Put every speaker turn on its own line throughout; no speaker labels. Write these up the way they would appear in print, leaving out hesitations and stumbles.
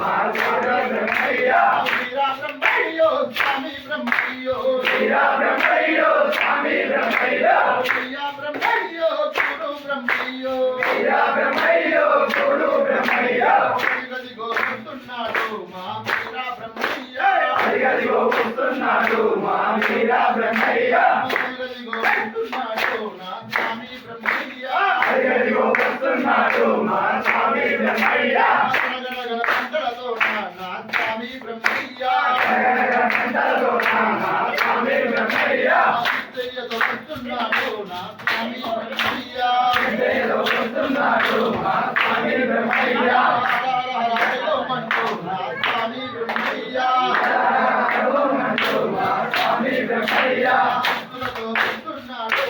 మా గురు బ్రహ్మయ్య వీరా బ్రహ్మయ్యో స్వామి బ్రహ్మయ్యో వీరా బ్రహ్మయ్యో స్వామి బ్రహ్మయ్య వీరా బ్రహ్మయ్యో గురు బ్రహ్మయ్యో వీరా బ్రహ్మయ్యో గురు బ్రహ్మయ్య అదిగదిగో వస్తున్నాడు మా వీరా బ్రహ్మయ్య అదిగదిగో వస్తున్నాడు మా వీరా బ్రహ్మయ్య అదిగదిగో వస్తున్నాడు నా స్వామి బ్రహ్మయ్య అదిగదిగో వస్తున్నాడు మా స్వామి బ్రహ్మయ్య గణగణ గంటలతో నా స్వామి బ్రహ్మయ్య గణగణ గంటలతో నా స్వామి బ్రహ్మయ్య విజయతో వస్తున్నాడు నా స్వామి బ్రహ్మయ్య విజయతో వస్తున్నాడు మా స్వామి బ్రహ్మయ్య నా స్వామి బ్రహ్మయ్య మా స్వామి బ్రహ్మయ్య భక్తులతో వస్తున్నాడు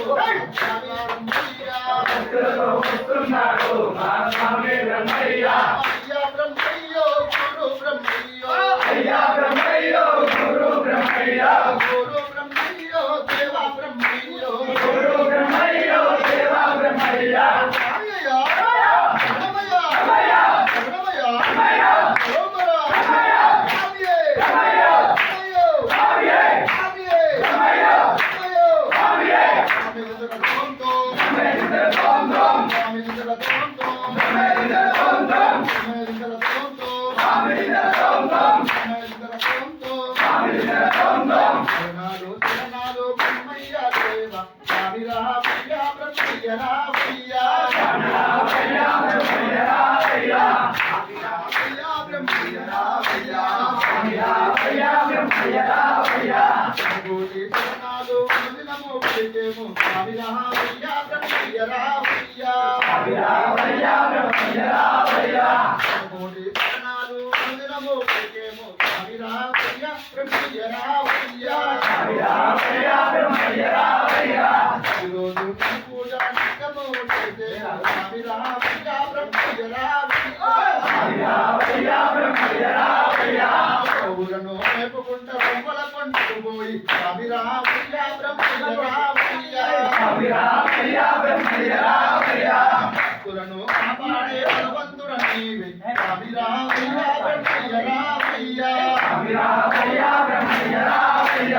స్వామి బ్రహ్మయ్య భక్తులతో వస్తున్నాడు మా స్వామి బ్రహ్మయ్య అయ్యా బ్రహ్మయ్యో గురు బ్రహ్మయ్యో అయ్యా బ్రహ్మయ్యో గురు బ్రహ్మయ్య గురు బ్రహ్మయ్యో దేవా బ్రహ్మయ్యో గురు బ్రహ్మయ్యో దేవా బ్రహ్మయ్య అయ్యా బ్రహ్మయ్య బ్రహ్మయ్య బ్రహ్మయ్య బ్రహ్మయ్య ఓమరా బ్రహ్మయ్య ఆవియే బ్రహ్మయ్య అయ్యో ఆవియే ఆవియే బ్రహ్మయ్య అయ్యో ఆవియే ఆవియే తోంతో ఆవియే తోంతో ఆవియే తోంతో ఆవియే తోంతో ఆవియే తోంతో ఆవియే తోంతో ఆవియే తోంతో శరణాలు శరణాలు బ్రహ్మయ్య దేవ స్వామిరా ప్రియ బ్రహ్మయ్య రావయ్య రావయ్య బ్రహ్మయ్య రావయ్య రావయ్య బ్రహ్మయ్య రావయ్య రావయ్య బ్రహ్మయ్య రావయ్య గోడి శరణాలు దినము పిలిచేము స్వామిరా ప్రియ బ్రహ్మయ్య రావయ్య రావయ్య బ్రహ్మయ్య రావయ్య గోడి శరణాలు దినము పిలిచేము స్వామిరా ప్రియ బ్రహ్మయ్య రావయ్య రావయ్య బ్రహ్మయ్య రావయ్య ఈరోజు పూజ నిత్యము చేసే స్వామిరా ప్రియ బ్రహ్మయ్య రావయ్య రావయ్య బ్రహ్మయ్య రావయ్య ఊరను మేపుకుంటా బొమ్మల కొండకు పోయి స్వామిరా ప్రియ బ్రహ్మయ్య రావయ్య స్వామిరా ప్రియ బ్రహ్మయ్య రావయ్య భక్తులను కాపాడే భగవంతుడ నీవే స్వామిరా ప్రియ బ్రహ్మయ్య రావయ్య స్వామిరా ప్రియ బ్రహ్మయ్య రావయ్య